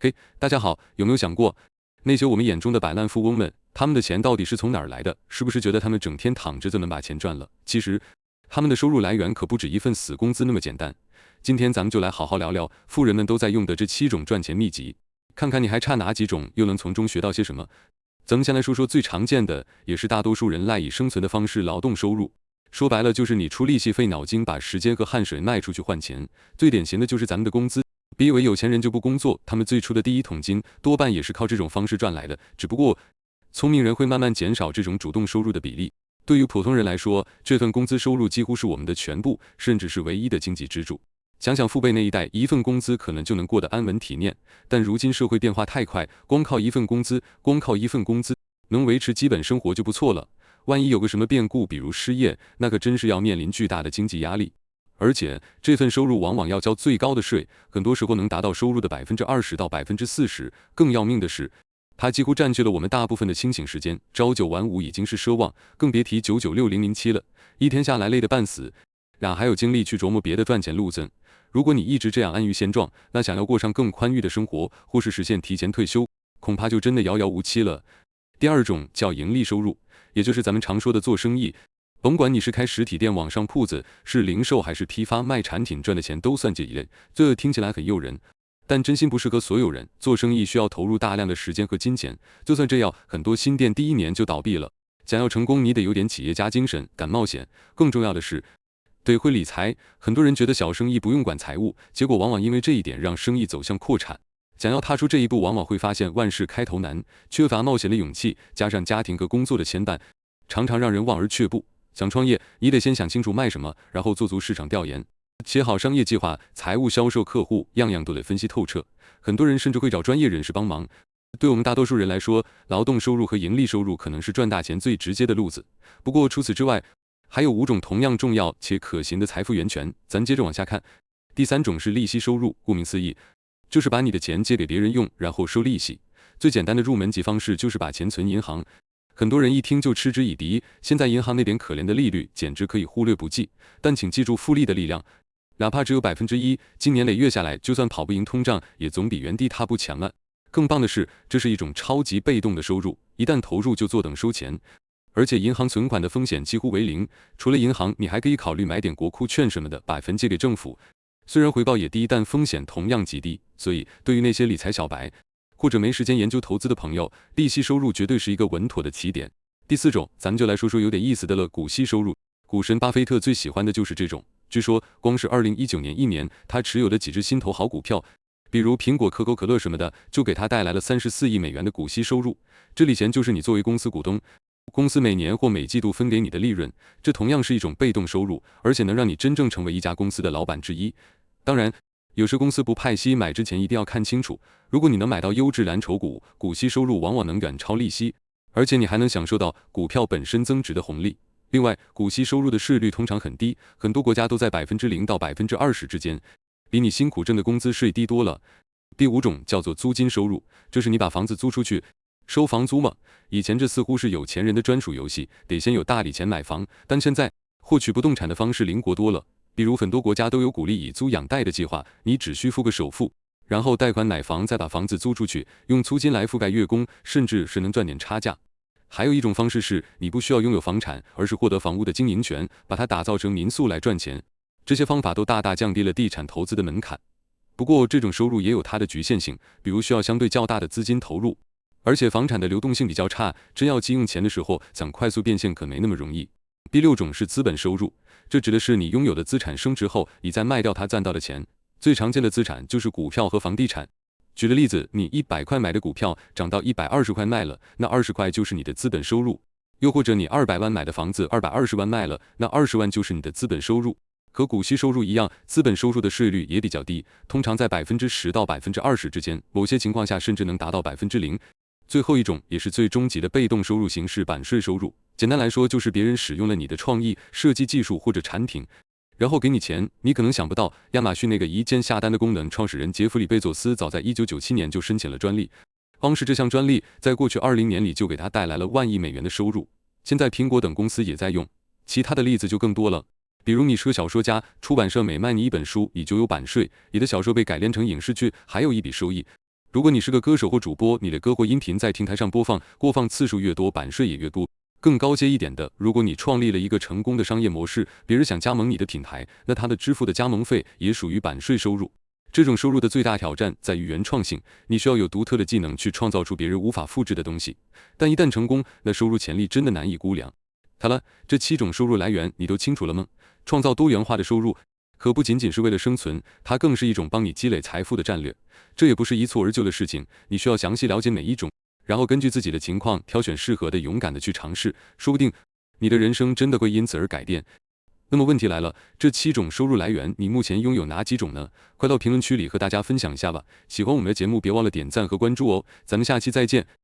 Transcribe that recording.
嘿，大家好，有没有想过，那些我们眼中的百万富翁们，他们的钱到底是从哪儿来的？是不是觉得他们整天躺着就能把钱赚了？其实，他们的收入来源可不止一份死工资那么简单。今天咱们就来好好聊聊富人们都在用的这7种赚钱秘籍，看看你还差哪几种，又能从中学到些什么。咱们先来说说最常见的，也是大多数人赖以生存的方式——劳动收入。说白了，就是你出力气、费脑筋，把时间和汗水卖出去换钱。最典型的就是咱们的工资。别以为有钱人就不工作，他们最初的第一桶金多半也是靠这种方式赚来的。只不过，聪明人会慢慢减少这种主动收入的比例。对于普通人来说，这份工资收入几乎是我们的全部，甚至是唯一的经济支柱。想想父辈那一代，一份工资可能就能过得安稳体面，但如今社会变化太快，光靠一份工资能维持基本生活就不错了。万一有个什么变故，比如失业，那可真是要面临巨大的经济压力。而且这份收入往往要交最高的税，很多时候能达到收入的20%到40%。更要命的是，它几乎占据了我们大部分的清醒时间，朝9晚5已经是奢望，更别提9960007了，一天下来累得半死，哪还有精力去琢磨别的赚钱路子？如果你一直这样安于现状，那想要过上更宽裕的生活，或是实现提前退休，恐怕就真的遥遥无期了。第二种叫盈利收入，也就是咱们常说的做生意。甭管你是开实体店、网上铺子，是零售还是批发卖产品，赚的钱都算这一类。这听起来很诱人，但真心不适合所有人。做生意需要投入大量的时间和金钱，就算这样，很多新店第1年就倒闭了。想要成功，你得有点企业家精神，敢冒险。更重要的是，得会理财。很多人觉得小生意不用管财务，结果往往因为这一点让生意走向扩产。想要踏出这一步，往往会发现万事开头难，缺乏冒险的勇气，加上家庭和工作的牵绊，常常让人望而却步。想创业，你得先想清楚卖什么，然后做足市场调研，写好商业计划，财务、销售、客户，样样都得分析透彻。很多人甚至会找专业人士帮忙。对我们大多数人来说，劳动收入和盈利收入可能是赚大钱最直接的路子。不过除此之外，还有5种同样重要且可行的财富源泉。咱接着往下看。第3种是利息收入，顾名思义，就是把你的钱借给别人用，然后收利息。最简单的入门级方式就是把钱存银行。很多人一听就嗤之以鼻，现在银行那点可怜的利率简直可以忽略不计。但请记住复利的力量，哪怕只有1%，经年累月下来，就算跑不赢通胀，也总比原地踏步强啊。更棒的是，这是一种超级被动的收入，一旦投入就坐等收钱，而且银行存款的风险几乎为0。除了银行，你还可以考虑买点国库券什么的，把钱借给政府。虽然回报也低，但风险同样极低。所以对于那些理财小白或者没时间研究投资的朋友，利息收入绝对是一个稳妥的起点。第4种，咱们就来说说有点意思的了，股息收入。股神巴菲特最喜欢的就是这种。据说光是2019年1年，他持有的几只心头好股票，比如苹果、可口可乐什么的，就给他带来了34亿美元的股息收入。这里钱就是你作为公司股东，公司每年或每季度分给你的利润，这同样是一种被动收入，而且能让你真正成为一家公司的老板之一。当然，有时公司不派息，买之前一定要看清楚。如果你能买到优质蓝筹股，股息收入往往能远超利息，而且你还能享受到股票本身增值的红利。另外，股息收入的税率通常很低，很多国家都在0%到20%之间，比你辛苦挣的工资税低多了。第5种叫做租金收入，这是你把房子租出去，收房租吗？以前这似乎是有钱人的专属游戏，得先有大礼钱买房，但现在获取不动产的方式灵活多了。比如很多国家都有鼓励以租养贷的计划，你只需付个首付，然后贷款买房，再把房子租出去，用租金来覆盖月供，甚至是能赚点差价。还有一种方式是，你不需要拥有房产，而是获得房屋的经营权，把它打造成民宿来赚钱。这些方法都大大降低了地产投资的门槛。不过这种收入也有它的局限性，比如需要相对较大的资金投入，而且房产的流动性比较差，真要急用钱的时候，想快速变现可没那么容易。第6种是资本收入，这指的是你拥有的资产升值后，你再卖掉它赚到的钱。最常见的资产就是股票和房地产。举个例子，你100块买的股票涨到120块卖了，那20块就是你的资本收入。又或者你200万买的房子220万卖了，那20万就是你的资本收入。和股息收入一样，资本收入的税率也比较低，通常在10%到20%之间，某些情况下甚至能达到0%。最后一种也是最终极的被动收入形式，版税收入。简单来说，就是别人使用了你的创意、设计技术或者产品，然后给你钱。你可能想不到，亚马逊那个一键下单的功能，创始人杰弗里·贝佐斯早在1997年就申请了专利。光是这项专利，在过去20年里就给他带来了万亿美元的收入。现在苹果等公司也在用，其他的例子就更多了。比如你是个小说家，出版社每卖你一本书，你就有版税，你的小说被改编成影视剧，还有一笔收益。如果你是个歌手或主播，你的歌或音频在平台上播放次数越多，版税也越多。更高阶一点的，如果你创立了一个成功的商业模式，别人想加盟你的品牌，那他的支付的加盟费也属于版税收入。这种收入的最大挑战在于原创性，你需要有独特的技能去创造出别人无法复制的东西。但一旦成功，那收入潜力真的难以估量。好了，这7种收入来源你都清楚了吗？创造多元化的收入，可不仅仅是为了生存，它更是一种帮你积累财富的战略。这也不是一蹴而就的事情，你需要详细了解每一种，然后根据自己的情况挑选适合的，勇敢的去尝试，说不定你的人生真的会因此而改变。那么问题来了，这7种收入来源，你目前拥有哪几种呢？快到评论区里和大家分享一下吧。喜欢我们的节目，别忘了点赞和关注哦。咱们下期再见。